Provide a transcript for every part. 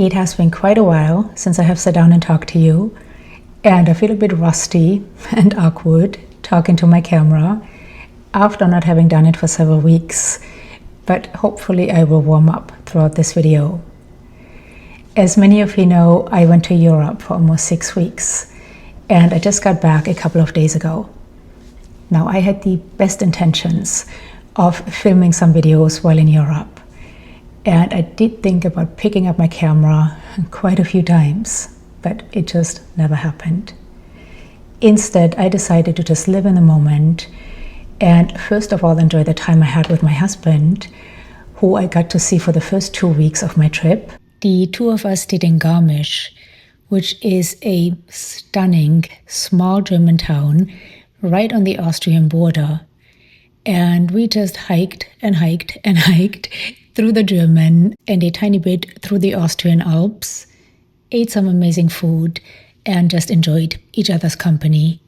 It has been quite a while since I have sat down and talked to you, and I feel a bit rusty and awkward talking to my camera after not having done it for several weeks, but hopefully I will warm up throughout this video. As many of you know, I went to Europe for almost 6 weeks, and I just got back a couple of days ago. Now, I had the best intentions of filming some videos while in Europe, and I did think about picking up my camera quite a few times, but it just never happened. Instead, I decided to just live in the moment and first of all enjoy the time I had with my husband, who I got to see for the first 2 weeks of my trip. The two of us stayed in Garmisch, which is a stunning small German town right on the Austrian border. And we just hiked and hiked and hiked through the German and a tiny bit through the Austrian Alps, ate some amazing food, and just enjoyed each other's company.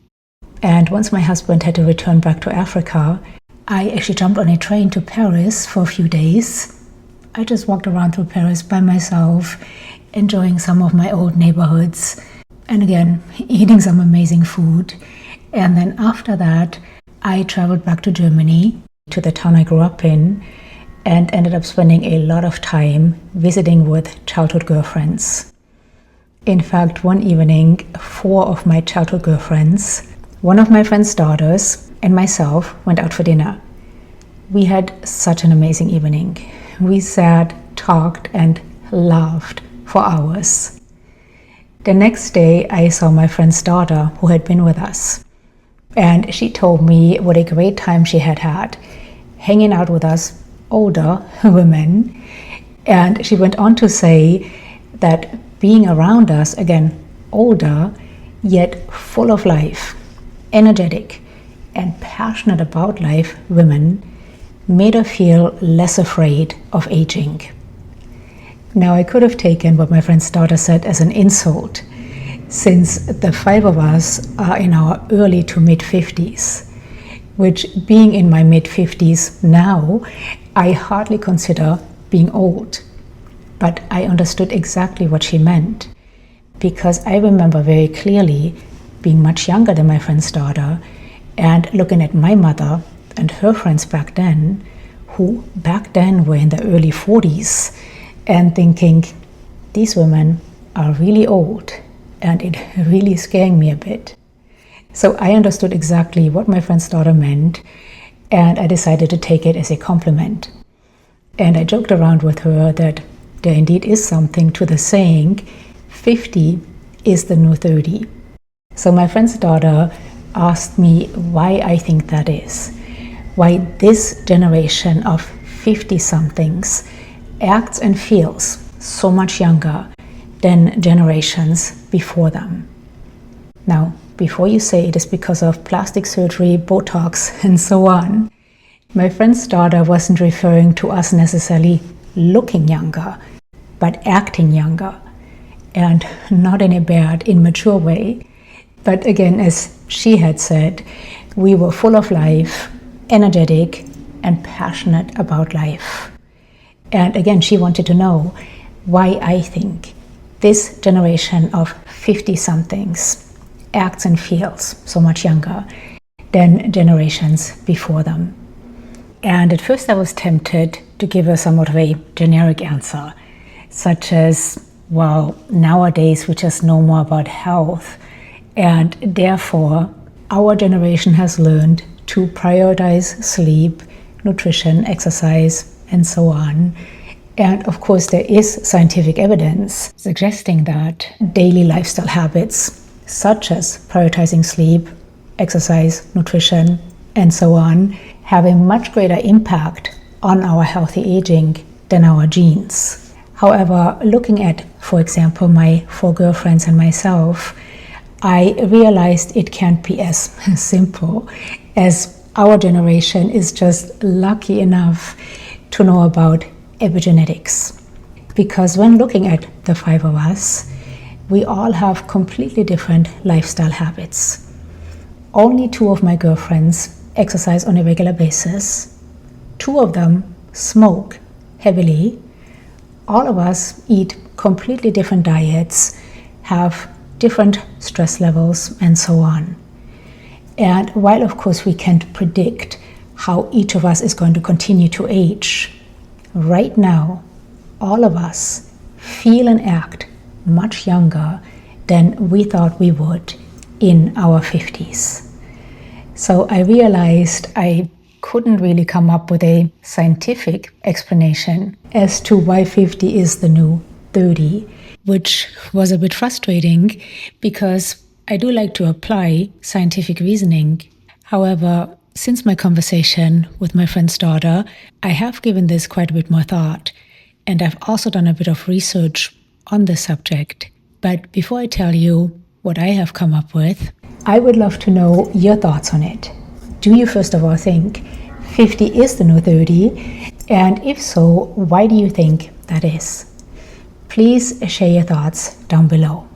And once my husband had to return back to Africa, I actually jumped on a train to Paris for a few days. I just walked around through Paris by myself, enjoying some of my old neighborhoods, and again, eating some amazing food. And then after that, I traveled back to Germany, to the town I grew up in, and ended up spending a lot of time visiting with childhood girlfriends. In fact, one evening, 4 of my childhood girlfriends, one of my friend's daughters, and myself went out for dinner. We had such an amazing evening. We sat, talked, and laughed for hours. The next day, I saw my friend's daughter who had been with us, and she told me what a great time she had had hanging out with us older women. And she went on to say that being around us, again, older, yet full of life, energetic, and passionate about life women made her feel less afraid of aging. Now, I could have taken what my friend's daughter said as an insult, since the 5 of us are in our early to mid-50s, which, being in my mid-50s now, I hardly consider being old. But I understood exactly what she meant, because I remember very clearly being much younger than my friend's daughter and looking at my mother and her friends back then, who back then were in their early 40s, and thinking, these women are really old, and it really scaring me a bit. So I understood exactly what my friend's daughter meant, and I decided to take it as a compliment. And I joked around with her that there indeed is something to the saying, 50 is the new 30. So my friend's daughter asked me why I think that is, why this generation of 50-somethings acts and feels so much younger than generations before them. Now, before you say it is because of plastic surgery, Botox, and so on, my friend's daughter wasn't referring to us necessarily looking younger, but acting younger, and not in a bad, immature way. But again, as she had said, we were full of life, energetic, and passionate about life. And again, she wanted to know why I think this generation of 50-somethings acts and feels so much younger than generations before them. And at first I was tempted to give her somewhat of a generic answer, such as, well, nowadays we just know more about health, and therefore our generation has learned to prioritize sleep, nutrition, exercise, and so on. And of course, there is scientific evidence suggesting that daily lifestyle habits, such as prioritizing sleep, exercise, nutrition, and so on, have a much greater impact on our healthy aging than our genes. However, looking at, for example, my 4 girlfriends and myself, I realized it can't be as simple as our generation is just lucky enough to know about epigenetics. Because when looking at the 5 of us, we all have completely different lifestyle habits. Only 2 of my girlfriends exercise on a regular basis. 2 of them smoke heavily. All of us eat completely different diets, have different stress levels, and so on. And while of course we can't predict how each of us is going to continue to age, right now all of us feel and act much younger than we thought we would in our 50s. So I realized I couldn't really come up with a scientific explanation as to why 50 is the new 30, which was a bit frustrating because I do like to apply scientific reasoning. However, since my conversation with my friend's daughter, I have given this quite a bit more thought, and I've also done a bit of research on the subject. But before I tell you what I have come up with, I would love to know your thoughts on it. Do you first of all think 50 is the new 30? And if so, why do you think that is? Please share your thoughts down below.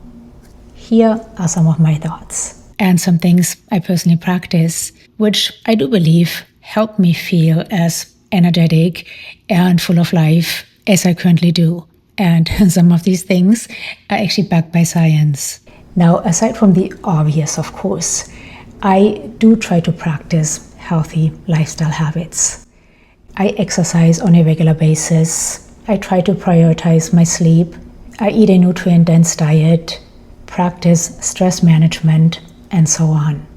Here are some of my thoughts. And some things I personally practice, which I do believe help me feel as energetic and full of life as I currently do. And some of these things are actually backed by science. Now, aside from the obvious, of course, I do try to practice healthy lifestyle habits. I exercise on a regular basis. I try to prioritize my sleep. I eat a nutrient-dense diet, practice stress management, and so on.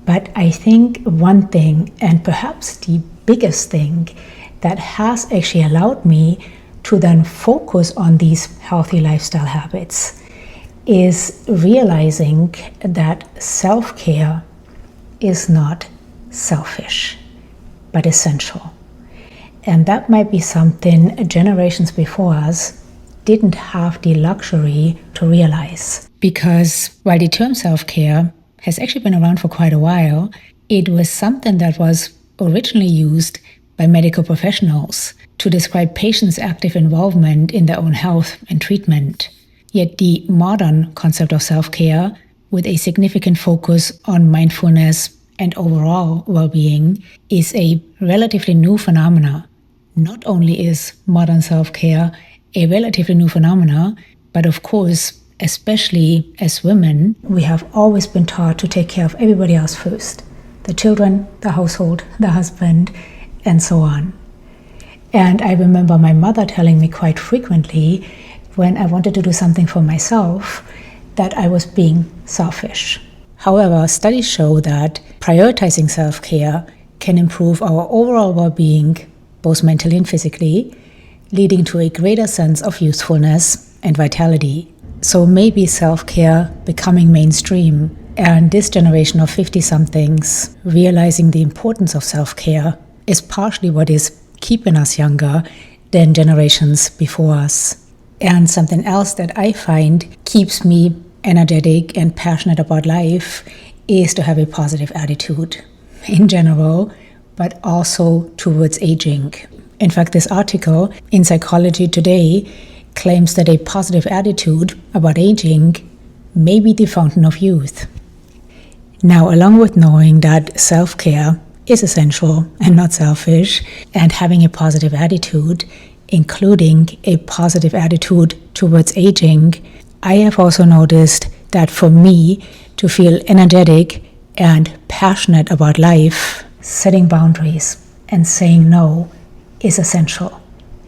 But I think one thing, and perhaps the biggest thing, that has actually allowed me to then focus on these healthy lifestyle habits is realizing that self-care is not selfish, but essential. And that might be something generations before us didn't have the luxury to realize. Because while the term self-care has actually been around for quite a while, it was something that was originally used by medical professionals to describe patients' active involvement in their own health and treatment. Yet the modern concept of self-care, with a significant focus on mindfulness and overall well-being, is a relatively new phenomena. Not only is modern self-care a relatively new phenomena, but of course, especially as women, we have always been taught to take care of everybody else first. The children, the household, the husband, and so on. And I remember my mother telling me quite frequently when I wanted to do something for myself that I was being selfish. However, studies show that prioritizing self-care can improve our overall well-being, both mentally and physically, leading to a greater sense of usefulness and vitality. So maybe self-care becoming mainstream, and this generation of 50-somethings realizing the importance of self-care is partially what is keeping us younger than generations before us. And something else that I find keeps me energetic and passionate about life is to have a positive attitude in general, but also towards aging. In fact, this article in Psychology Today claims that a positive attitude about aging may be the fountain of youth. Now, along with knowing that self-care is essential and not selfish, and having a positive attitude, including a positive attitude towards aging, I have also noticed that for me to feel energetic and passionate about life, setting boundaries and saying no is essential.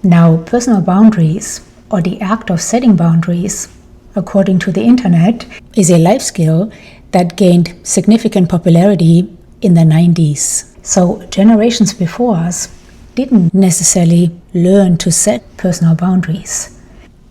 Now, personal boundaries, or the act of setting boundaries, according to the internet, is a life skill that gained significant popularity in the 90s. So generations before us didn't necessarily learn to set personal boundaries.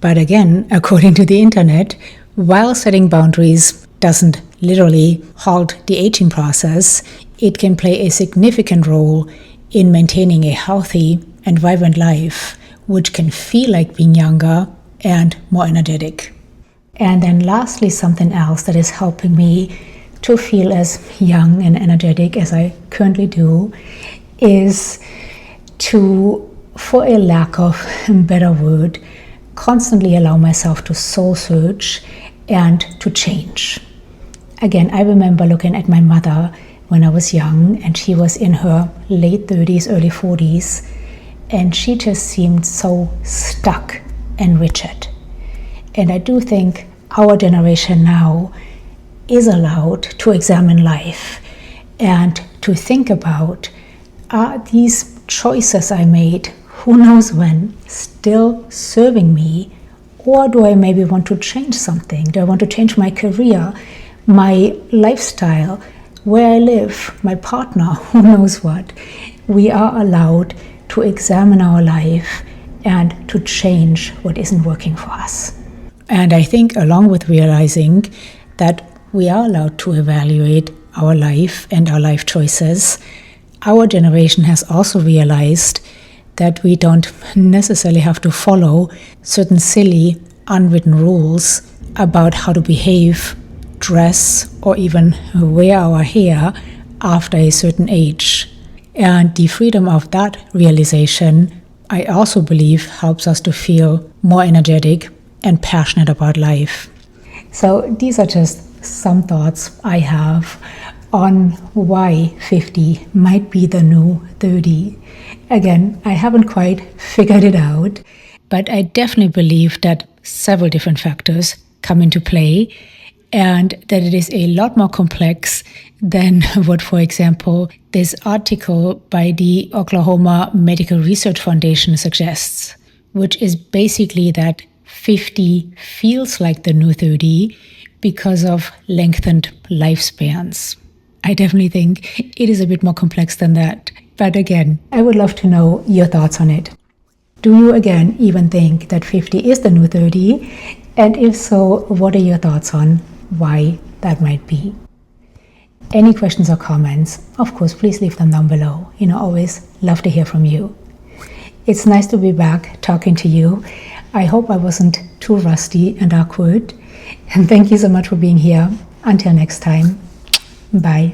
But again, according to the internet, while setting boundaries doesn't literally halt the aging process, it can play a significant role in maintaining a healthy and vibrant life, which can feel like being younger and more energetic. And then lastly, something else that is helping me to feel as young and energetic as I currently do is to, for a lack of a better word, constantly allow myself to soul search and to change. Again, I remember looking at my mother when I was young, and she was in her late 30s, early 40s, and she just seemed so stuck and rigid. And I do think our generation now is allowed to examine life and to think about, are these choices I made, who knows when, still serving me? Or do I maybe want to change something? Do I want to change my career, my lifestyle, where I live, my partner, who knows what? We are allowed to examine our life and to change what isn't working for us. And I think along with realizing that we are allowed to evaluate our life and our life choices, our generation has also realized that we don't necessarily have to follow certain silly, unwritten rules about how to behave, dress, or even wear our hair after a certain age. And the freedom of that realization, I also believe, helps us to feel more energetic and passionate about life. So these are just some thoughts I have on why 50 might be the new 30. Again, I haven't quite figured it out, but I definitely believe that several different factors come into play and that it is a lot more complex than what, for example, this article by the Oklahoma Medical Research Foundation suggests, which is basically that 50 feels like the new 30 because of lengthened lifespans. I definitely think it is a bit more complex than that. But again, I would love to know your thoughts on it. Do you again even think that 50 is the new 30? And if so, what are your thoughts on why that might be? Any questions or comments, of course, please leave them down below. Always love to hear from you. It's nice to be back talking to you. I hope I wasn't too rusty and awkward. And thank you so much for being here. Until next time, bye.